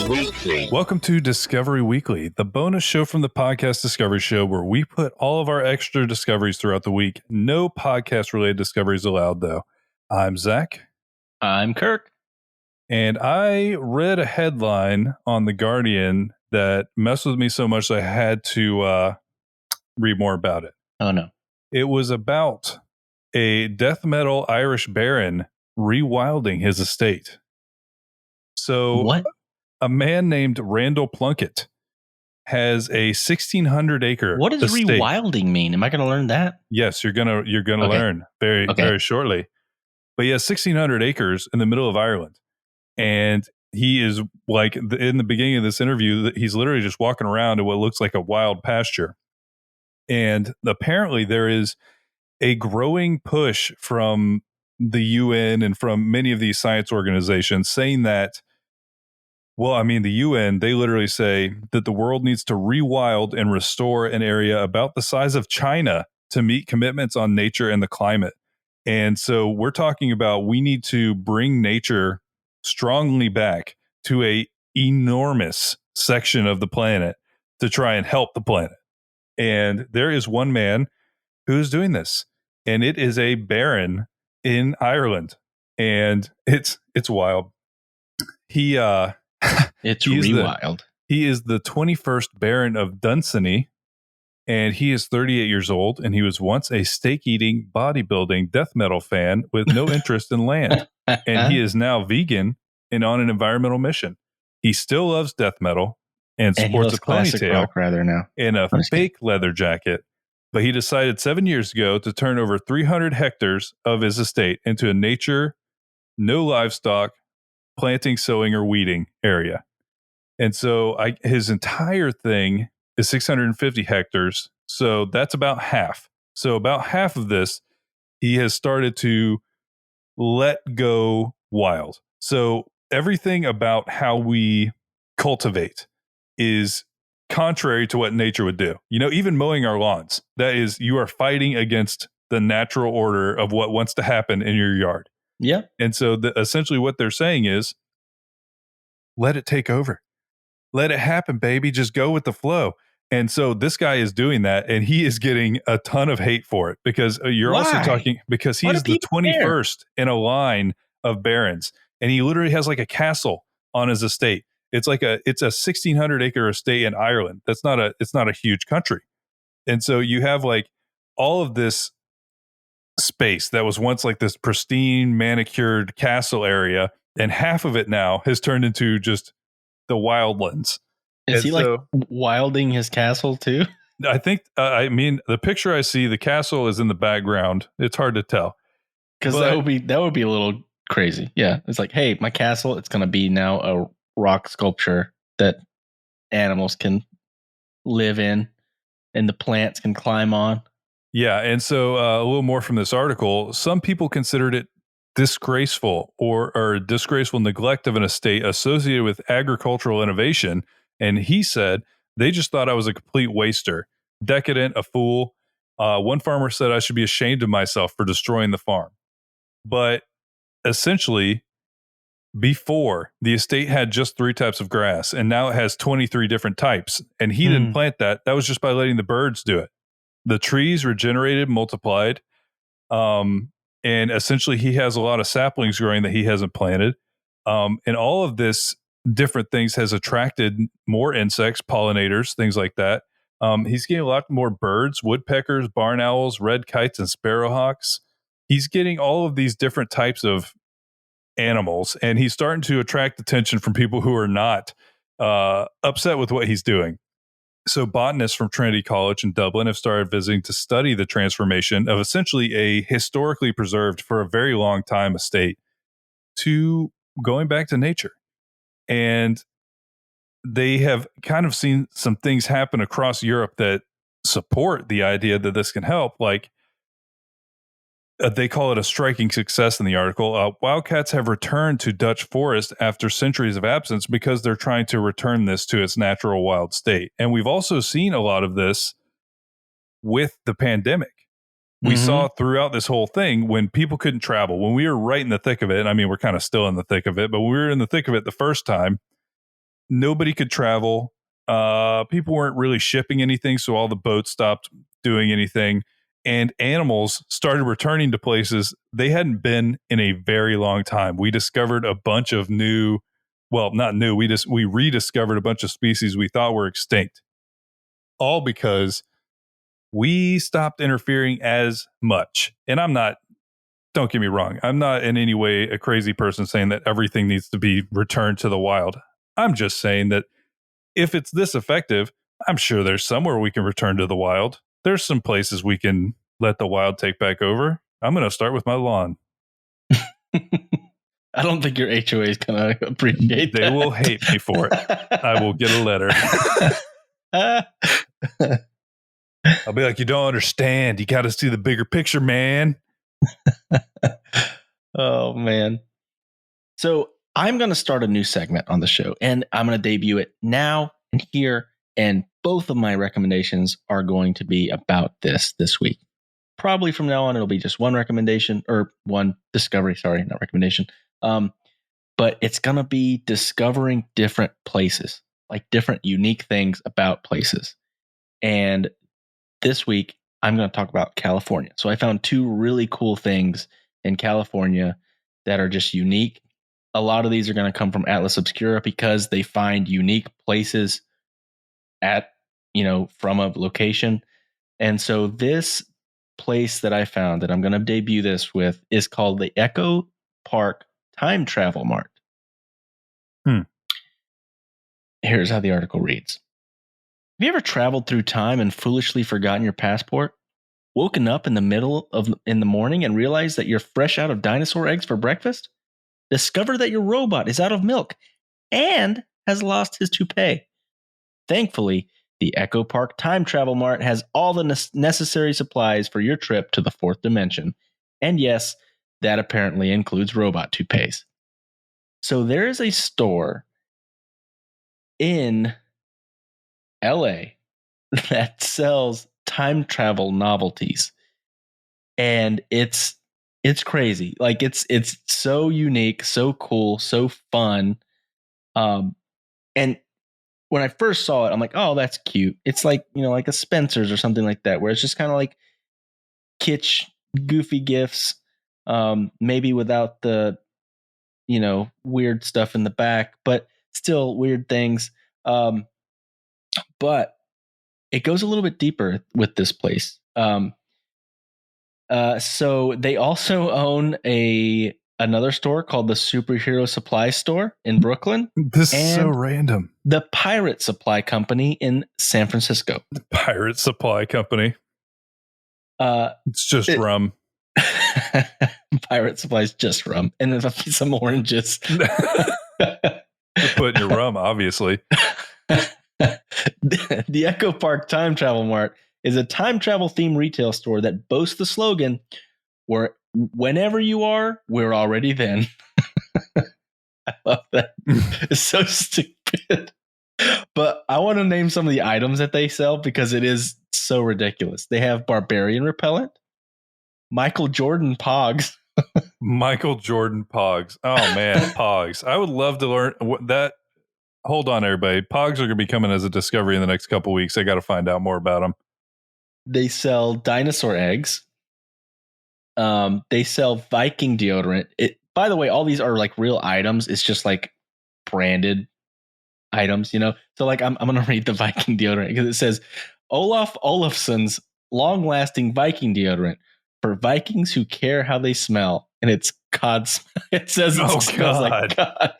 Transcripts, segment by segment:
Weekly. Welcome to Discovery Weekly, the bonus show from the podcast Discovery Show, where we put all of our extra discoveries throughout the week. No podcast-related discoveries allowed, though. I'm Zach. I'm Kirk. And I read a headline on The Guardian that messed with me so much that I had to read more about it. Oh, no. It was about a death metal Irish baron rewilding his estate. So What? A man named Randall Plunkett has a 1,600 acre. What does estate. rewilding mean? Am I going to learn that? Yes, you're gonna Okay. learn very shortly. But he has 1,600 acres in the middle of Ireland, and he is like in the beginning of this interview, he's literally just walking around in what looks like a wild pasture. And apparently, there is a growing push from the UN and from many of these science organizations saying that. Well, I mean, the UN, they literally say that the world needs to rewild and restore an area about the size of China to meet commitments on nature and the climate. And so we're talking about we need to bring nature strongly back to a enormous section of the planet to try and help the planet. And there is one man who's doing this, and it is a baron in Ireland, and it's wild. It's rewild. He is the 21st Baron of Dunsany, and he is 38 years old, and he was once a steak-eating, bodybuilding, death metal fan with no interest in land. And he is now vegan and on an environmental mission. He still loves death metal and sports a ponytail and a fake leather jacket, but he decided 7 years ago to turn over 300 hectares of his estate into a nature, no livestock, planting, sowing, or weeding area. And so his entire thing is 650 hectares. So that's about half. So about half of this, he has started to let go wild. So everything about how we cultivate is contrary to what nature would do. You know, even mowing our lawns, that is, you are fighting against the natural order of what wants to happen in your yard. Yeah. And so essentially what they're saying is, let it take over. Let it happen, baby. Just go with the flow. And so this guy is doing that, and he is getting a ton of hate for it because you're Why? also talking because he's the 21st in a line of barons, and he literally has like a castle on his estate. It's a 1,600 acre estate in Ireland. It's not a huge country. And so you have like all of this space that was once like this pristine manicured castle area, and half of it now has turned into just the wildlands. Is he like wilding his castle too? I think, I mean, the picture I see, the castle is in the background. It's hard to tell. Because that would be a little crazy. Yeah. It's like, hey, my castle, it's going to be now a rock sculpture that animals can live in and the plants can climb on. Yeah. And so a little more from this article, some people considered it disgraceful or disgraceful neglect of an estate associated with agricultural innovation. And he said, they just thought I was a complete waster, decadent, a fool. One farmer said I should be ashamed of myself for destroying the farm. But essentially, before, the estate had just 3 types of grass, and now it has 23 different types. And he didn't plant that. That was just by letting the birds do it. The trees regenerated, multiplied. And essentially, he has a lot of saplings growing that he hasn't planted. And all of this different things has attracted more insects, pollinators, things like that. He's getting a lot more birds, woodpeckers, barn owls, red kites, and sparrowhawks. He's getting all of these different types of animals, and he's starting to attract attention from people who are not upset with what he's doing. So botanists from Trinity College in Dublin have started visiting to study the transformation of essentially a historically preserved for a very long time estate to going back to nature. And they have kind of seen some things happen across Europe that support the idea that this can help. Like they call it a striking success in the article. Wildcats have returned to Dutch forest after centuries of absence because they're trying to return this to its natural wild state. And we've also seen a lot of this with the pandemic. We saw throughout this whole thing when people couldn't travel, when we were right in the thick of it. I mean, we're kind of still in the thick of it, but when we were in the thick of it the first time, nobody could travel. People weren't really shipping anything, so all the boats stopped doing anything, and animals started returning to places they hadn't been in a very long time. We discovered a bunch of new, well, not new. We rediscovered a bunch of species we thought were extinct, all because we stopped interfering as much. And I'm not. Don't get me wrong. I'm not in any way a crazy person saying that everything needs to be returned to the wild. I'm just saying that if it's this effective, I'm sure there's somewhere we can return to the wild. There's some places we can let the wild take back over. I'm going to start with my lawn. I don't think your HOA is going to appreciate They that. will hate me for it. I will get a letter. I'll be like, you don't understand. You got to see the bigger picture, man. Oh, man. So I'm going to start a new segment on the show, and I'm going to debut it now and here. And both of my recommendations are going to be about this week. Probably from now on, it'll be just one recommendation or one discovery. Sorry, not recommendation. But it's going to be discovering different places, like different unique things about places. And this week, I'm going to talk about California. So I found two really cool things in California that are just unique. A lot of these are going to come from Atlas Obscura because they find unique places at, from a location. And so this place that I found that I'm going to debut this with is called the Echo Park Time Travel Mart. Here's how the article reads. Have you ever traveled through time and foolishly forgotten your passport? Woken up in the morning and realized that you're fresh out of dinosaur eggs for breakfast? Discover that your robot is out of milk and has lost his toupee. Thankfully, the Echo Park Time Travel Mart has all the necessary supplies for your trip to the fourth dimension. And yes, that apparently includes robot toupees. So there is a store in LA that sells time travel novelties. And it's crazy. Like it's so unique, so cool, so fun. And when I first saw it, I'm like, oh, that's cute. It's like, like a Spencer's or something like that, where it's just kind of like kitsch, goofy gifts, maybe without the, weird stuff in the back, but still weird things. But it goes a little bit deeper with this place. So they also own another store called the Superhero Supply Store in Brooklyn. This is so random. The Pirate Supply Company in San Francisco. The Pirate Supply Company. It's just rum. Pirate Supply is just rum. And then some oranges. You're putting your rum, obviously. The Echo Park Time Travel Mart is a time travel themed retail store that boasts the slogan, "Where whenever you are, we're already then." I love that. It's so stupid. But I want to name some of the items that they sell because it is so ridiculous. They have barbarian repellent, Michael Jordan Pogs. Michael Jordan Pogs. Oh man, Pogs. I would love to learn that. Hold on, everybody. Pogs are going to be coming as a discovery in the next couple weeks. I got to find out more about them. They sell dinosaur eggs. They sell Viking deodorant. By the way, all these are like real items. It's just like branded items, So like I'm going to read the Viking deodorant because it says Olaf Olafsson's long-lasting Viking deodorant for Vikings who care how they smell, and it's cod. It says it smells like cod.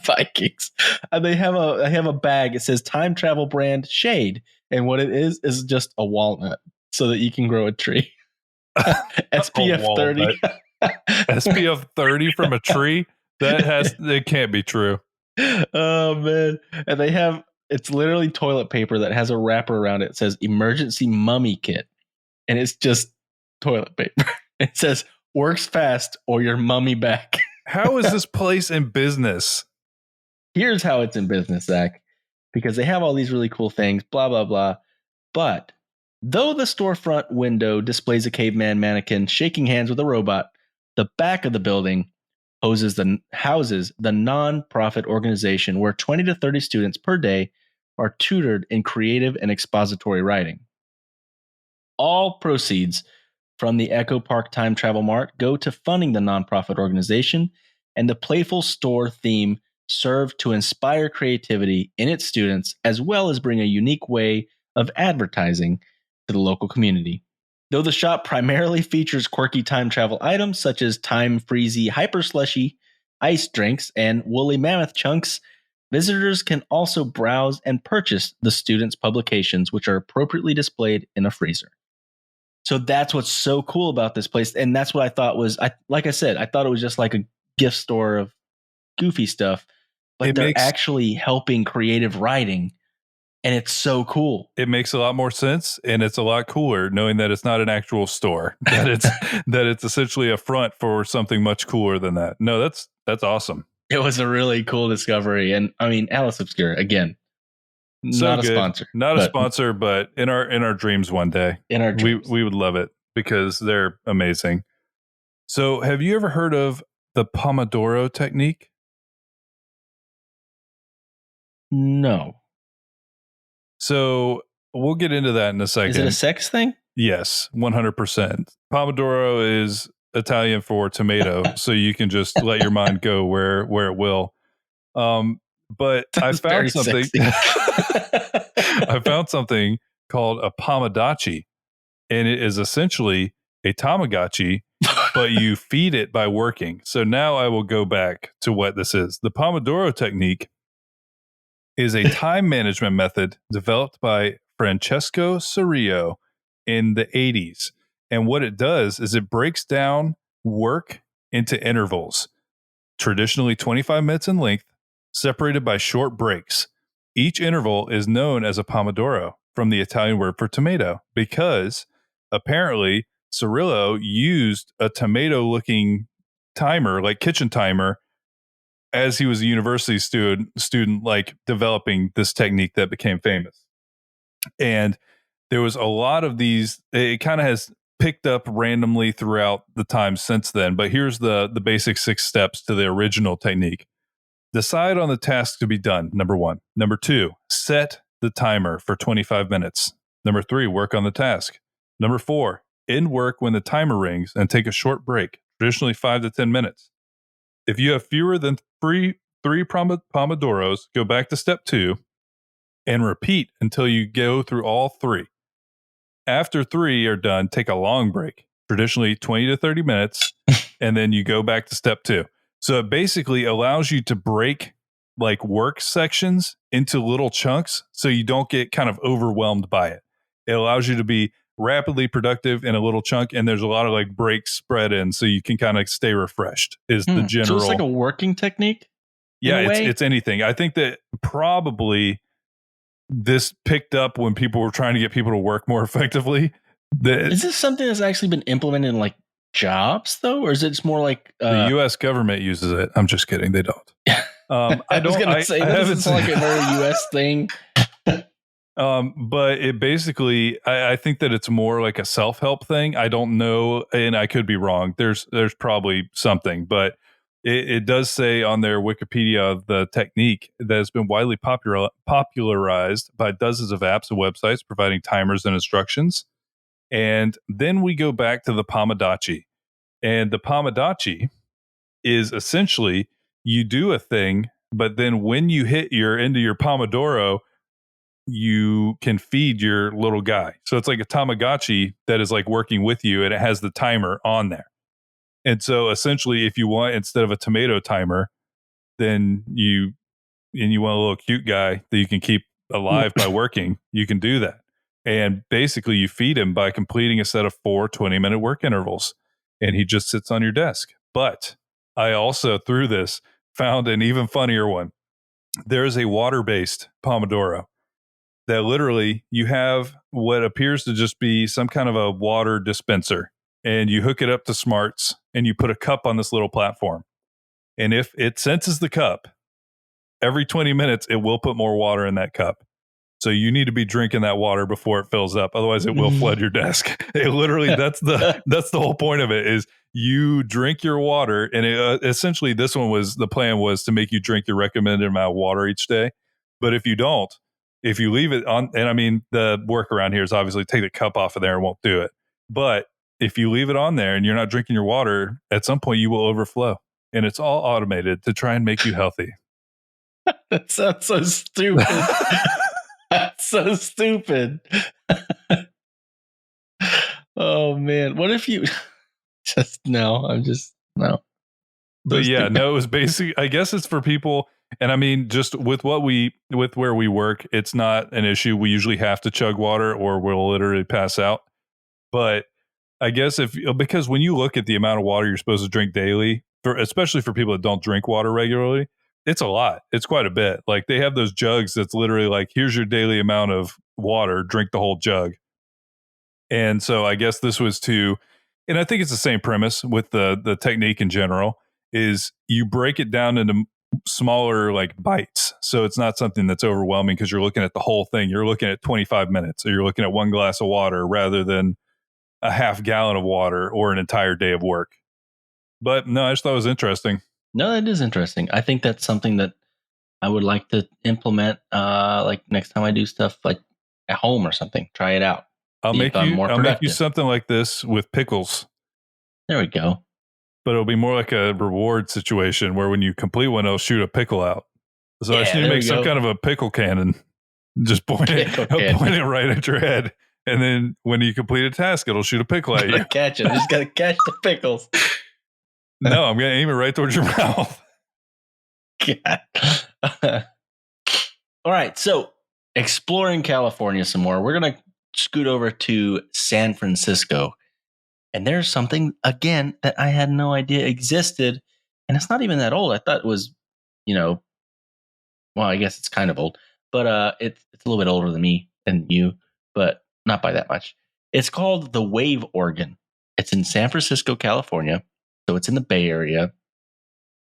Vikings. And they have a bag. It says time travel brand Shade, and what it is just a walnut so that you can grow a tree. SPF 30. SPF 30 from a tree? It can't be true. Oh man. And it's literally toilet paper that has a wrapper around it. It says emergency mummy kit. And it's just toilet paper. It says works fast or your mummy back. How is this place in business? Here's how it's in business, Zach. Because they have all these really cool things, blah, blah, blah. But though the storefront window displays a caveman mannequin shaking hands with a robot, the back of the building houses the non-profit organization where 20 to 30 students per day are tutored in creative and expository writing. All proceeds from the Echo Park Time Travel Mart go to funding the nonprofit organization, and the playful store theme served to inspire creativity in its students as well as bring a unique way of advertising to the local community. Though the shop primarily features quirky time travel items such as Time Freezy Hyper Slushy, ice drinks, and woolly mammoth chunks, visitors can also browse and purchase the students' publications, which are appropriately displayed in a freezer. So that's what's so cool about this place. And that's what I thought was, like I said, I thought it was just like a gift store of goofy stuff, but they're actually helping creative writing. And it's so cool. It makes a lot more sense, and it's a lot cooler knowing that it's not an actual store, that it's essentially a front for something much cooler than that. No, that's awesome. It was a really cool discovery. And I mean, Alice Obscura, again, so not good. A sponsor. Not a sponsor, but in our dreams one day. In our dreams. We would love it because they're amazing. So have you ever heard of the Pomodoro technique? No. So we'll get into that in a second. Is it a sex thing? Yes, 100%. Pomodoro is Italian for tomato, so you can just let your mind go where it will. But I found something. I found something called a Pomodachi, and it is essentially a Tamagotchi, but you feed it by working. So now I will go back to what this is. The Pomodoro technique is a time management method developed by Francesco Cirillo in the 80s. And what it does is it breaks down work into intervals, traditionally 25 minutes in length, separated by short breaks. Each interval is known as a pomodoro, from the Italian word for tomato, because apparently Cirillo used a tomato-looking timer, like kitchen timer, as he was a university student, like developing this technique that became famous. And there was a lot of these. It kind of has picked up randomly throughout the time since then. But here's the basic 6 steps to the original technique. Decide on the task to be done, number 1. Number 2, set the timer for 25 minutes. Number 3, work on the task. Number 4, end work when the timer rings and take a short break, traditionally 5 to 10 minutes. If you have fewer than three Pomodoros, go back to step 2 and repeat until you go through all 3. After 3 are done, take a long break, traditionally 20 to 30 minutes, and then you go back to step 2. So it basically allows you to break like work sections into little chunks so you don't get kind of overwhelmed by it. It allows you to be rapidly productive in a little chunk, and there's a lot of like breaks spread in so you can kind of stay refreshed is the general. So it's like a working technique? Yeah, it's anything. I think that probably this picked up when people were trying to get people to work more effectively. Is this something that's actually been implemented in like jobs though, or is it just more like the U.S. government uses it? I'm just kidding. They don't. I was going to say this is like a very U.S. thing. But it basically, I think that it's more like a self-help thing. I don't know, and I could be wrong. There's probably something, but it does say on their Wikipedia the technique that has been widely popularized by dozens of apps and websites providing timers and instructions. And then we go back to the Pomodachi. And the Pomodachi is essentially you do a thing, but then when you hit your end of your Pomodoro, you can feed your little guy. So it's like a Tamagotchi that is like working with you, and it has the timer on there. And so essentially, if you want, instead of a tomato timer, then you want a little cute guy that you can keep alive by working, you can do that. And basically you feed him by completing a set of 4 20-minute work intervals, and he just sits on your desk. But I also, through this, found an even funnier one. There is a water-based Pomodoro that literally you have what appears to just be some kind of a water dispenser, and you hook it up to smarts and you put a cup on this little platform. And if it senses the cup, every 20 minutes, it will put more water in that cup. So you need to be drinking that water before it fills up. Otherwise it will flood your desk. It literally, that's the whole point of it, is you drink your water, and essentially this one was the plan was to make you drink your recommended amount of water each day. But if you don't, if you leave it on, and I mean the workaround here is obviously take the cup off of there and won't do it. But if you leave it on there and you're not drinking your water, at some point you will overflow, and it's all automated to try and make you healthy. That sounds so stupid. That's so stupid. Oh man, what if you just no? I'm just no. But yeah, no, it was basic. I guess it's for people, and I mean, just with where we work, it's not an issue. We usually have to chug water, or we'll literally pass out. But I guess because when you look at the amount of water you're supposed to drink daily, especially for people that don't drink water regularly, it's a lot. It's quite a bit. Like they have those jugs that's literally like, here's your daily amount of water, drink the whole jug. And so I guess this was and I think it's the same premise with the technique in general, is you break it down into smaller like bites. So it's not something that's overwhelming because you're looking at the whole thing. You're looking at 25 minutes, or you're looking at one glass of water rather than a half gallon of water or an entire day of work. But no, I just thought it was interesting. No, that is interesting. I think that's something that I would like to implement like next time I do stuff like at home or something. Try it out. I'll make you something like this with pickles. There we go. But it'll be more like a reward situation where when you complete one, it'll shoot a pickle out. So I just need to make some kind of a pickle cannon. Just point it right at your head. And then when you complete a task, it'll shoot a pickle at you. Catch it. Just got to catch the pickles. No, I'm going to aim it right towards your mouth. All right. So exploring California some more. We're going to scoot over to San Francisco. And there's something, again, that I had no idea existed. And it's not even that old. I thought it was, well, I guess it's kind of old. But it's a little bit older than me and you, but not by that much. It's called the wave organ. It's in San Francisco, California. So it's in the Bay Area.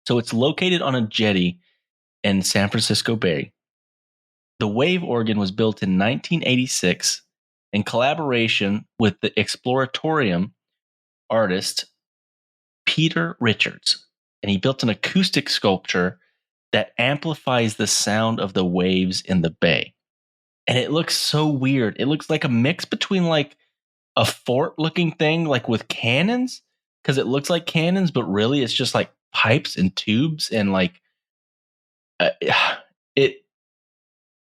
So it's located on a jetty in San Francisco Bay. The wave organ was built in 1986 in collaboration with the exploratorium artist Peter Richards. And he built an acoustic sculpture that amplifies the sound of the waves in the bay. And it looks so weird. It looks like a mix between like a fort looking thing, like with cannons, because it looks like cannons, but really it's just like pipes and tubes and like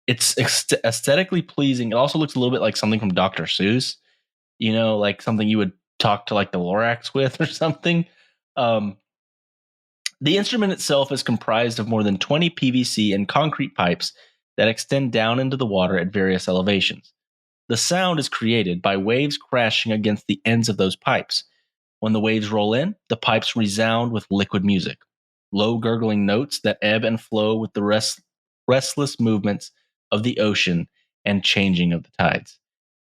it's aesthetically pleasing. It also looks a little bit like something from Dr. Seuss, like something you would talk to like the Lorax with or something. The instrument itself is comprised of more than 20 PVC and concrete pipes that extend down into the water at various elevations. The sound is created by waves crashing against the ends of those pipes. When the waves roll in, the pipes resound with liquid music, low gurgling notes that ebb and flow with the restless movements of the ocean and changing of the tides.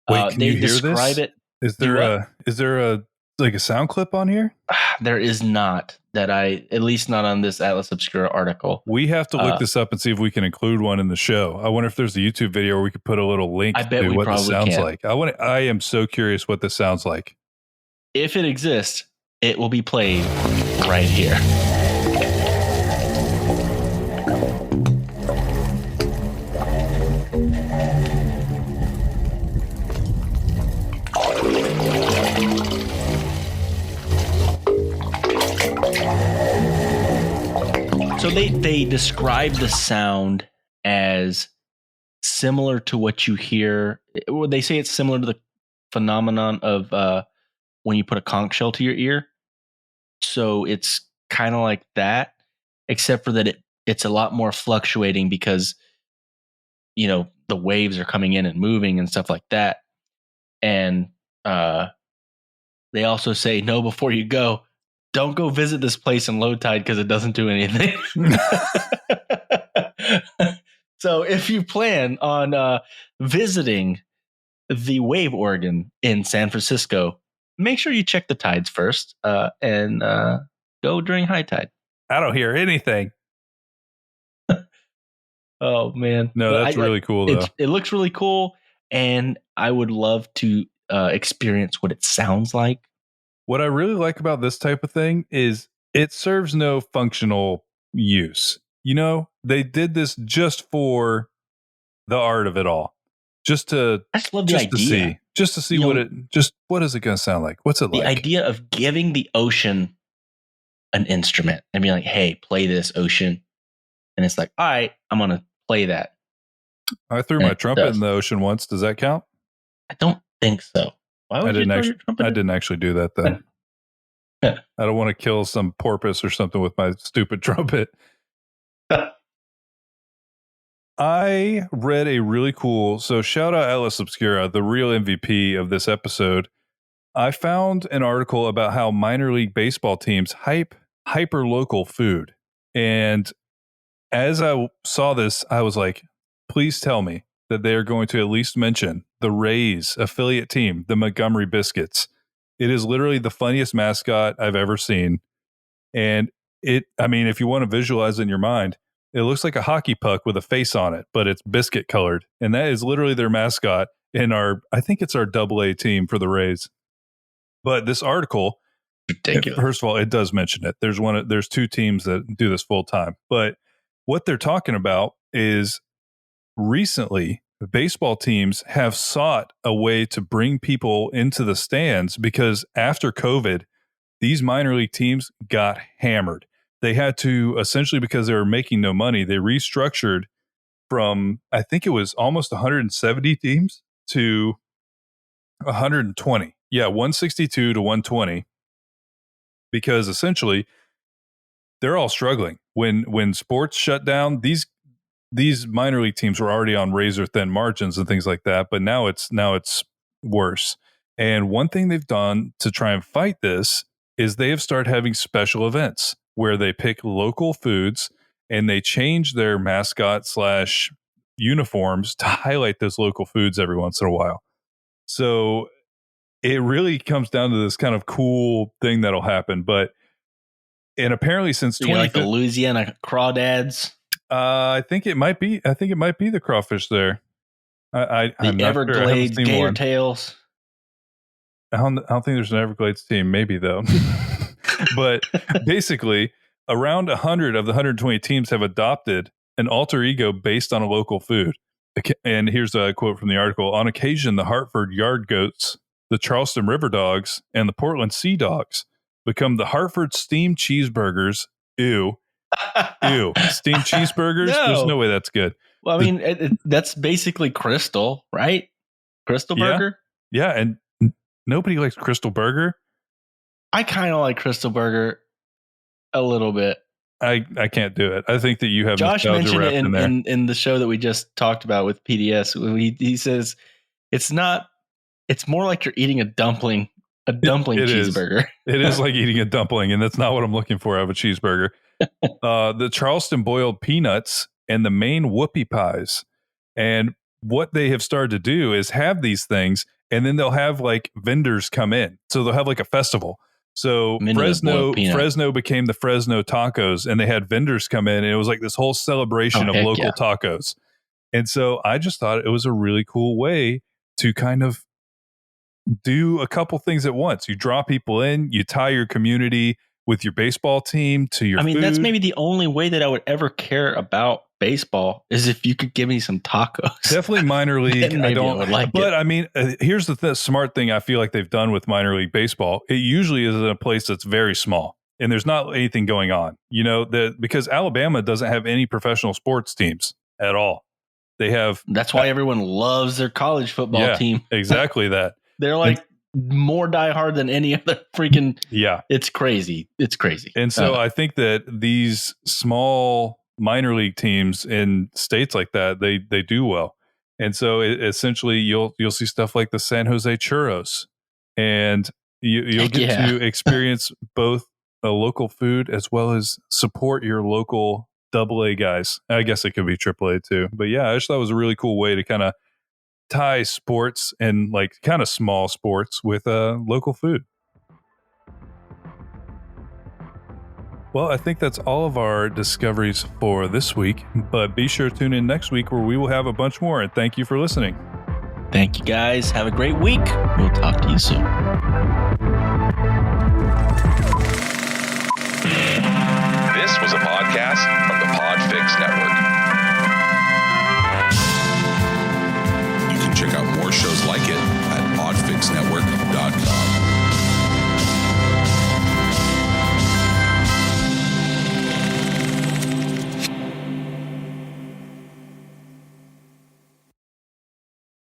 Wait, can you hear this? Is there a sound clip on here? There is not, at least not on this Atlas Obscura article. We have to look this up and see if we can include one in the show. I wonder if there's a YouTube video where we could put a little link to what this sounds like. I am so curious what this sounds like. If it exists, it will be played right here. So they describe the sound as similar to what you hear. They say it's similar to the phenomenon of when you put a conch shell to your ear. So it's kind of like that, except for that it's a lot more fluctuating because, the waves are coming in and moving and stuff like that. And they also say, know before you go, don't go visit this place in low tide because it doesn't do anything. So if you plan on visiting the wave organ in San Francisco, make sure you check the tides first and go during high tide. I don't hear anything. Oh, man. No, that's really cool, though. It looks really cool, and I would love to experience what it sounds like. What I really like about this type of thing is it serves no functional use. You know, they did this just for the art of it all. Just to I just love the idea. what is it going to sound like? What's it The like? idea of giving the ocean an instrument and being like, hey, play this, ocean. And it's like, all right, I'm going to play that. I threw And my it trumpet does. in the ocean once. Does that count? I don't think so. Why would you throw your trumpet I in? didn't actually do that though. I don't want to kill some porpoise or something with my stupid trumpet. I read a really cool, so shout out Atlas Obscura, the real MVP of this episode. I found an article about how minor league baseball teams hyper local food. And as I saw this, I was like, please tell me that they are going to at least mention the Rays affiliate team, the Montgomery Biscuits. It is literally the funniest mascot I've ever seen. And if you want to visualize it in your mind, it looks like a hockey puck with a face on it, but it's biscuit colored. And that is literally their mascot in I think it's our AA team for the Rays. But this article, ridiculous. First of all, it does mention it. There's two teams that do this full time. But what they're talking about is recently baseball teams have sought a way to bring people into the stands because after COVID, these minor league teams got hammered. They had to essentially, because they were making no money, they restructured from, I think it was almost 170 teams to 120. Yeah, 162 to 120. Because essentially they're all struggling. When sports shut down, these minor league teams were already on razor thin margins and things like that, but now it's worse. And one thing they've done to try and fight this is they have started having special events where they pick local foods and they change their mascot / uniforms to highlight those local foods every once in a while. So it really comes down to this kind of cool thing that'll happen. And apparently since like the Louisiana crawdads. I think it might be the crawfish there. I'm not Everglades sure. gator tails. I don't think there's an Everglades team. Maybe though. But basically, around 100 of the 120 teams have adopted an alter ego based on a local food. And here's a quote from the article. On occasion, the Hartford Yard Goats, the Charleston River Dogs, and the Portland Sea Dogs become the Hartford Steamed Cheeseburgers. Ew. Steamed cheeseburgers? No. There's no way that's good. Well, I mean, that's basically Crystal, right? Crystal Burger? Yeah, and nobody likes Crystal Burger. I kind of like Crystal Burger a little bit. I can't do it. I think that you have Josh mentioned it in the show that we just talked about with PDS. He says it's more like you're eating a dumpling cheeseburger. It is like eating a dumpling, and that's not what I'm looking for out of a cheeseburger. The Charleston boiled peanuts and the Maine whoopie pies. And what they have started to do is have these things, and then they'll have like vendors come in. So they'll have like a festival. So Fresno became the Fresno tacos, and they had vendors come in, and it was like this whole celebration of local tacos. And so I just thought it was a really cool way to kind of do a couple things at once. You draw people in, you tie your community with your baseball team to your food. That's maybe the only way that I would ever care about baseball is if you could give me some tacos. Definitely minor league. I don't like it. But I mean, here's the smart thing I feel like they've done with minor league baseball. It usually is in a place that's very small and there's not anything going on, because Alabama doesn't have any professional sports teams at all. They have. That's why everyone loves their college football team. Exactly that. They're like more diehard than any other freaking. Yeah. It's crazy. And so I think that these small minor league teams in states like that, they do well. And so essentially you'll see stuff like the San Jose Churros, and you'll get to experience both a local food as well as support your local AA guys. I guess it could be AAA too. But yeah, I just thought it was a really cool way to kind of tie sports and like kind of small sports with local food. Well, I think that's all of our discoveries for this week, but be sure to tune in next week where we will have a bunch more, and thank you for listening. Thank you guys. Have a great week. We'll talk to you soon. podcast from the Podfix Network.